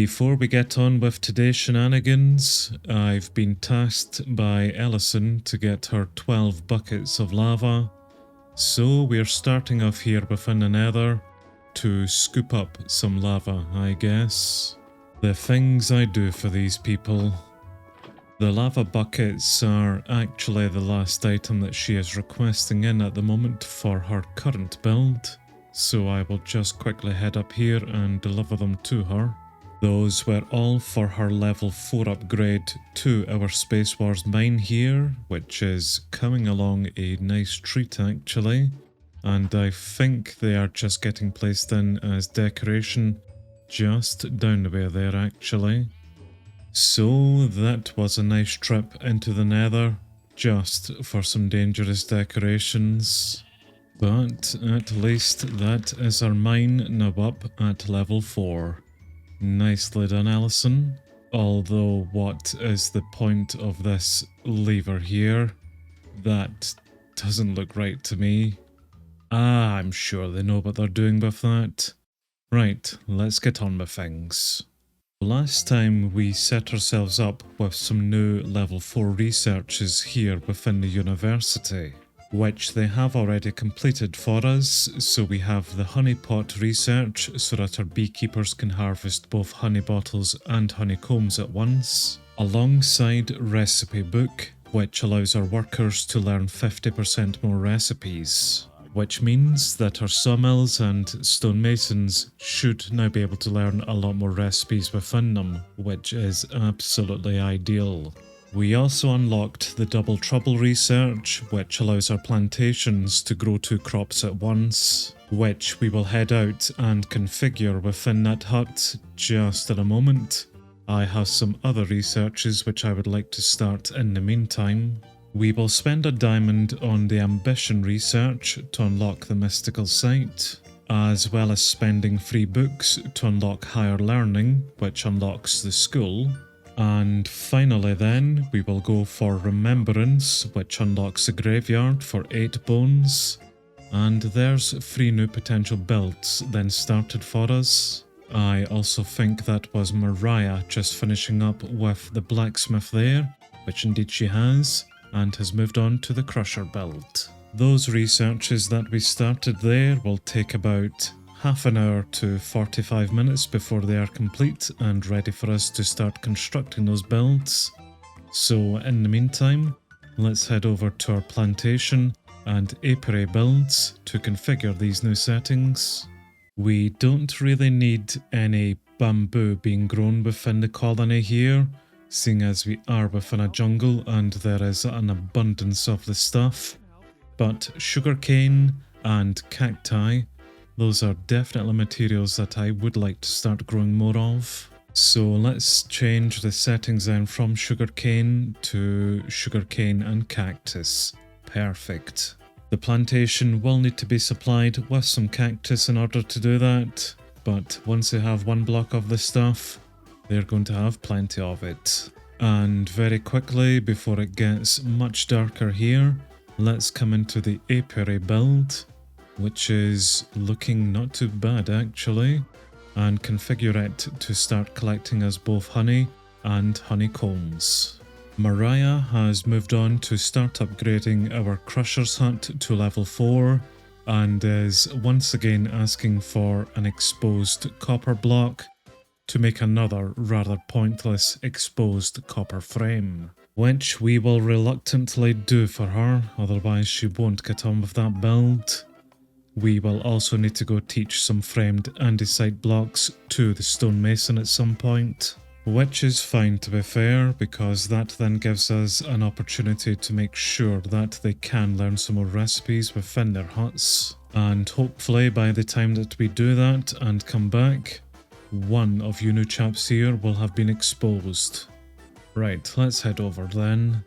Before we get on with today's shenanigans, I've been tasked by Ellison to get her 12 buckets of lava. So we're starting off here within the nether to scoop up some lava, I guess. The things I do for these people. The lava buckets are actually the last item that she is requesting in at the moment for her current build. So I will just quickly head up here and deliver them to her. Those were all for her level 4 upgrade to our Space Wars mine here, which is coming along a nice treat actually. And I think they are just getting placed in as decoration just down the way there actually. So that was a nice trip into the nether, just for some dangerous decorations. But at least that is our mine now up at level 4. Nicely done, Ellison. Although, what is the point of this lever here? That doesn't look right to me. I'm sure they know what they're doing with that. Right, let's get on with things. Last time we set ourselves up with some new level 4 researches here within the university, which they have already completed for us. So we have the honey pot research so that our beekeepers can harvest both honey bottles and honeycombs at once, alongside recipe book, which allows our workers to learn 50% more recipes, which means that our sawmills and stonemasons should now be able to learn a lot more recipes within them, which is absolutely ideal. We also unlocked the Double Trouble research, which allows our plantations to grow 2 crops at once, which we will head out and configure within that hut just in a moment. I have some other researches which I would like to start in the meantime. We will spend a diamond on the ambition research to unlock the mystical site, as well as spending free books to unlock higher learning, which unlocks the school. And finally then, we will go for Remembrance, which unlocks the graveyard for 8 bones. And there's 3 new potential builds then started for us. I also think that was Mariah just finishing up with the blacksmith there, which indeed she has, and has moved on to the crusher build. Those researches that we started there will take about half an hour to 45 minutes before they are complete and ready for us to start constructing those builds. So in the meantime, let's head over to our plantation and apiary builds to configure these new settings. We don't really need any bamboo being grown within the colony here, seeing as we are within a jungle and there is an abundance of the stuff. But sugarcane and cacti, those are definitely materials that I would like to start growing more of. So let's change the settings then from sugarcane to sugarcane and cactus. Perfect. The plantation will need to be supplied with some cactus in order to do that, but once they have 1 block of the stuff, they're going to have plenty of it. And very quickly, before it gets much darker here, let's come into the apiary build, which is looking not too bad actually, and configure it to start collecting us both honey and honeycombs. Mariah has moved on to start upgrading our crusher's hut to level 4 and is once again asking for an exposed copper block to make another rather pointless exposed copper frame, which we will reluctantly do for her, otherwise she won't get on with that build. We will also need to go teach some framed andesite blocks to the stonemason at some point, which is fine to be fair, because that then gives us an opportunity to make sure that they can learn some more recipes within their huts. And hopefully by the time that we do that and come back, one of you new chaps here will have been exposed. Right, let's head over then.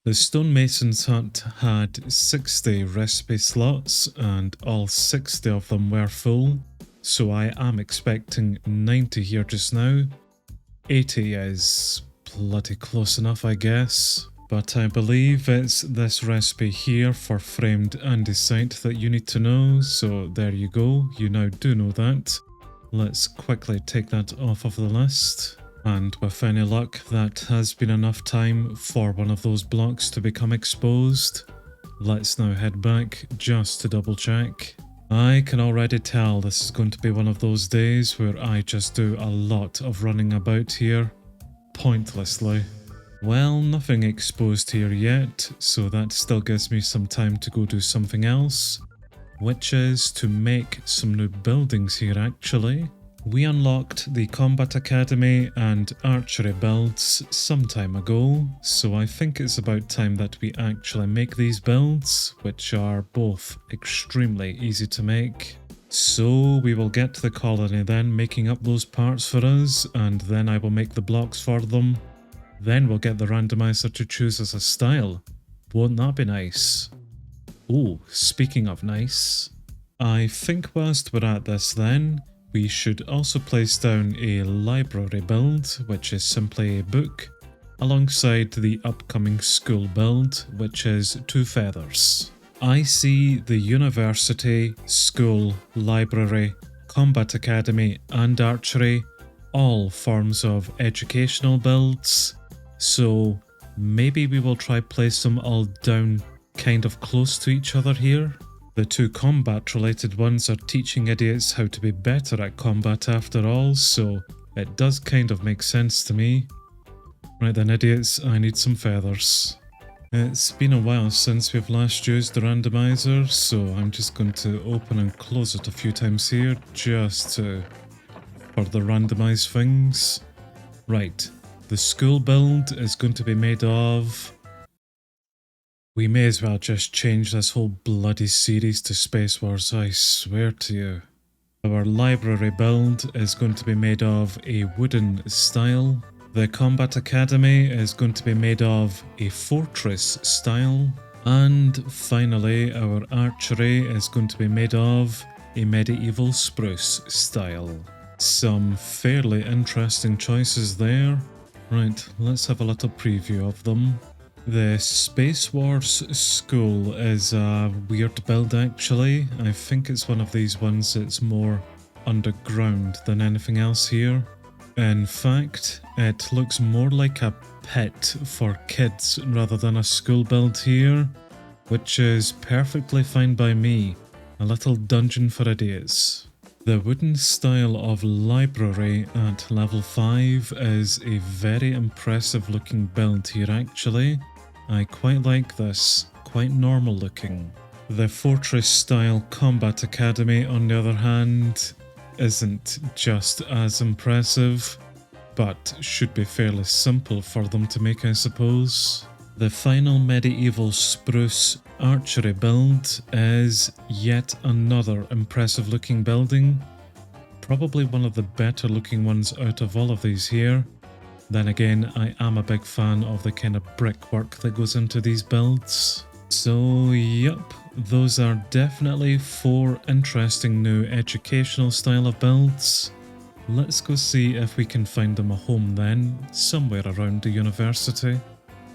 The stonemason's hut had 60 recipe slots and all 60 of them were full, so I am expecting 90 here just now. 80 is bloody close enough, I guess, but I believe it's this recipe here for framed andesite that you need to know, so there you go, you now do know that. Let's quickly take that off of the list. And with any luck, that has been enough time for one of those blocks to become exposed. Let's now head back just to double check. I can already tell this is going to be one of those days where I just do a lot of running about here, pointlessly. Well, nothing exposed here yet, so that still gives me some time to go do something else, which is to make some new buildings here actually. We unlocked the Combat Academy and Archery builds some time ago, so I think it's about time that we actually make these builds, which are both extremely easy to make. So we will get to the colony then, making up those parts for us, and then I will make the blocks for them. Then we'll get the randomizer to choose us a style. Won't that be nice? Oh, speaking of nice, I think whilst we're at this then, we should also place down a library build, which is simply a book, alongside the upcoming school build, which is 2 feathers. I see the university, school, library, combat academy and archery, all forms of educational builds, so maybe we will try place them all down kind of close to each other here. The 2 combat-related ones are teaching idiots how to be better at combat after all, so it does kind of make sense to me. Right then, idiots, I need some feathers. It's been a while since we've last used the randomizer, so I'm just going to open and close it a few times here, just to further randomize things. Right, the school build is going to be made of... We may as well just change this whole bloody series to Space Wars, I swear to you. Our library build is going to be made of a wooden style. The Combat Academy is going to be made of a fortress style. And finally, our archery is going to be made of a medieval spruce style. Some fairly interesting choices there. Right, let's have a little preview of them. The Space Wars School is a weird build actually. I think it's one of these ones that's more underground than anything else here. In fact, it looks more like a pit for kids rather than a school build here, which is perfectly fine by me. A little dungeon for idiots. The wooden style of library at level 5 is a very impressive looking build here actually. I quite like this, quite normal looking. The fortress style combat academy on the other hand isn't just as impressive, but should be fairly simple for them to make I suppose. The final medieval spruce archery build is yet another impressive looking building, probably one of the better looking ones out of all of these here. Then again, I am a big fan of the kind of brickwork that goes into these builds. So yep, those are definitely 4 interesting new educational style of builds. Let's go see if we can find them a home then, somewhere around the university.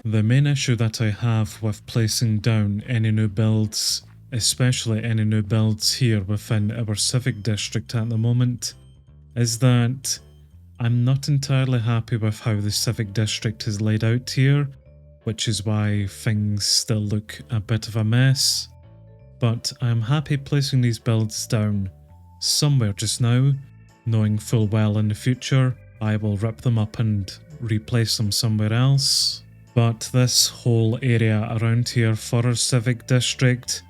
The main issue that I have with placing down any new builds, especially any new builds here within our civic district at the moment, is that I'm not entirely happy with how the civic district is laid out here, which is why things still look a bit of a mess. But I'm happy placing these builds down somewhere just now, knowing full well in the future I will rip them up and replace them somewhere else. But this whole area around here for our civic district,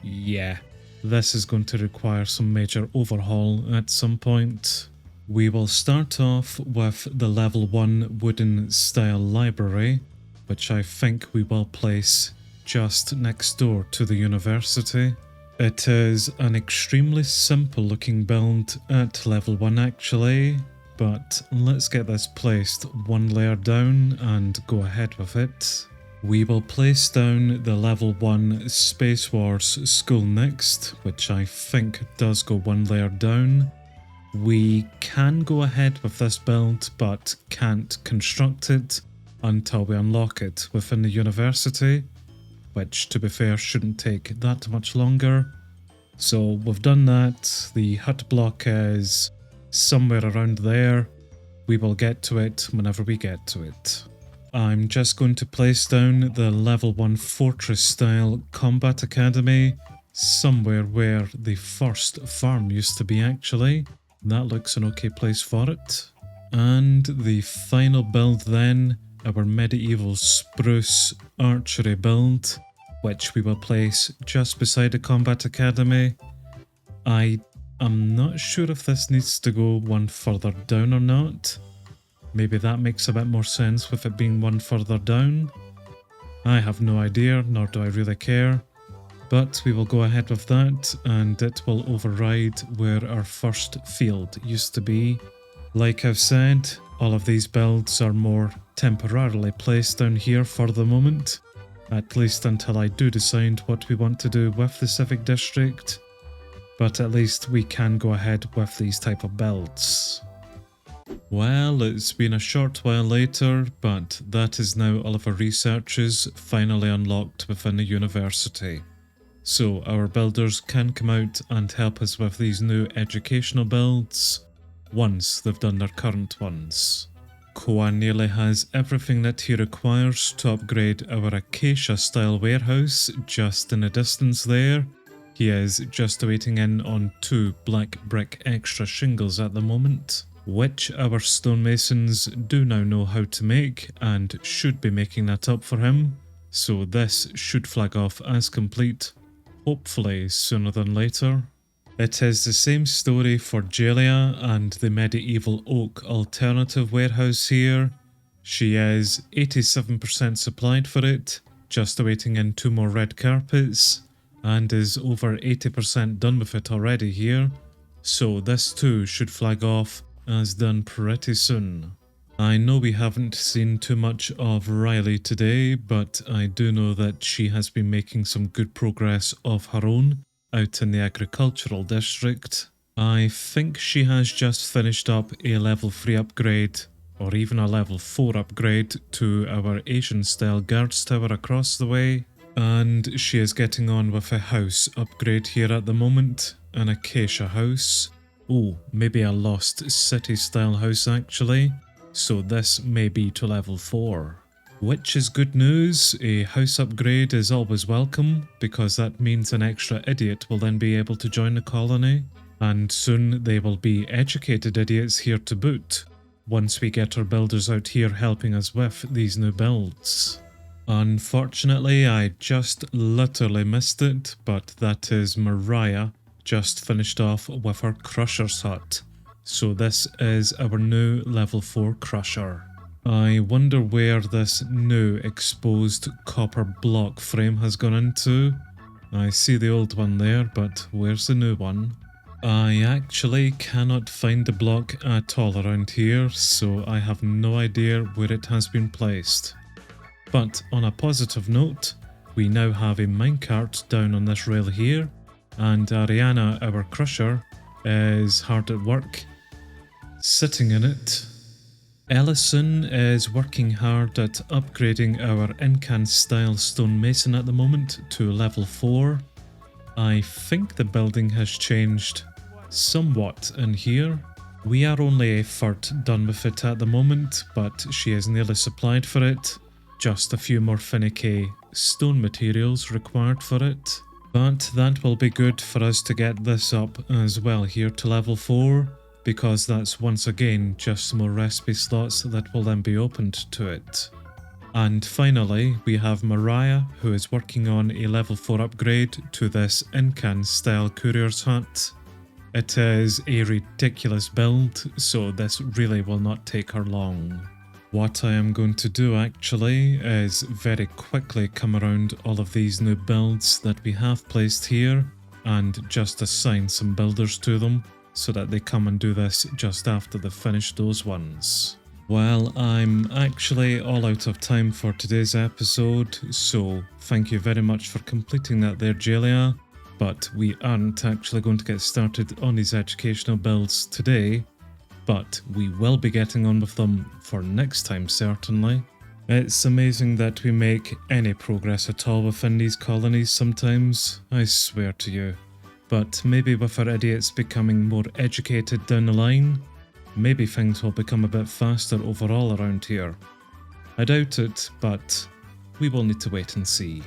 yeah, this is going to require some major overhaul at some point. We will start off with the level 1 wooden style library, which I think we will place just next door to the university. It is an extremely simple looking build at level 1 actually, but let's get this placed 1 layer down and go ahead with it. We will place down the level 1 Space Wars school next, which I think does go 1 layer down. We can go ahead with this build, but can't construct it until we unlock it within the university, which to be fair shouldn't take that much longer. So we've done that. The hut block is somewhere around there. We will get to it whenever we get to it. I'm just going to place down the level 1 fortress style combat academy somewhere where the first farm used to be actually. That looks an okay place for it. And the final build then, our medieval spruce archery build, which we will place just beside the combat academy. I am not sure if this needs to go one further down or not. Maybe that makes a bit more sense with it being one further down. I have no idea, nor do I really care. But we will go ahead with that, and it will override where our first field used to be. Like I've said, all of these builds are more temporarily placed down here for the moment, at least until I do decide what we want to do with the Civic District. But at least we can go ahead with these type of builds. Well, it's been a short while later, but that is now all of our researches finally unlocked within the university. So our builders can come out and help us with these new educational builds once they've done their current ones. Koa nearly has everything that he requires to upgrade our Acacia style warehouse just in the distance there. He is just waiting in on 2 black brick extra shingles at the moment, which our stonemasons do now know how to make and should be making that up for him. So this should flag off as complete, hopefully sooner than later. It is the same story for Jalia and the medieval oak alternative warehouse here. She is 87% supplied for it, just awaiting in 2 more red carpets, and is over 80% done with it already here. So this too should flag off as done pretty soon. I know we haven't seen too much of Riley today, but I do know that she has been making some good progress of her own out in the agricultural district. I think she has just finished up a level 3 upgrade, or even a level 4 upgrade to our Asian style guards tower across the way, and she is getting on with a house upgrade here at the moment, an acacia house. Oh, maybe a lost city style house actually, so this may be to level 4. Which is good news. A house upgrade is always welcome, because that means an extra idiot will then be able to join the colony, and soon they will be educated idiots here to boot, once we get our builders out here helping us with these new builds. Unfortunately, I just literally missed it, but that is Mariah just finished off with her crusher's hut. So this is our new level 4 crusher. I wonder where this new exposed copper block frame has gone into. I see the old one there, but where's the new one? I actually cannot find the block at all around here, so I have no idea where it has been placed. But on a positive note, we now have a minecart down on this rail here, and Ariana, our crusher, is hard at work, sitting in it. Ellison is working hard at upgrading our Incan style stonemason at the moment to level 4. I think the building has changed somewhat in here. We are only a third done with it at the moment, but she is nearly supplied for it. Just a few more finicky stone materials required for it. But that will be good for us to get this up as well here to level 4, because that's once again just some more recipe slots that will then be opened to it. And finally, we have Mariah, who is working on a level 4 upgrade to this Incan style courier's hut. It is a ridiculous build, so this really will not take her long. What I am going to do actually is very quickly come around all of these new builds that we have placed here and just assign some builders to them, so that they come and do this just after they've finished those ones. Well, I'm actually all out of time for today's episode, so thank you very much for completing that there, Jalia. But we aren't actually going to get started on these educational builds today, but we will be getting on with them for next time certainly. It's amazing that we make any progress at all within these colonies sometimes, I swear to you. But maybe with our idiots becoming more educated down the line, maybe things will become a bit faster overall around here. I doubt it, but we will need to wait and see.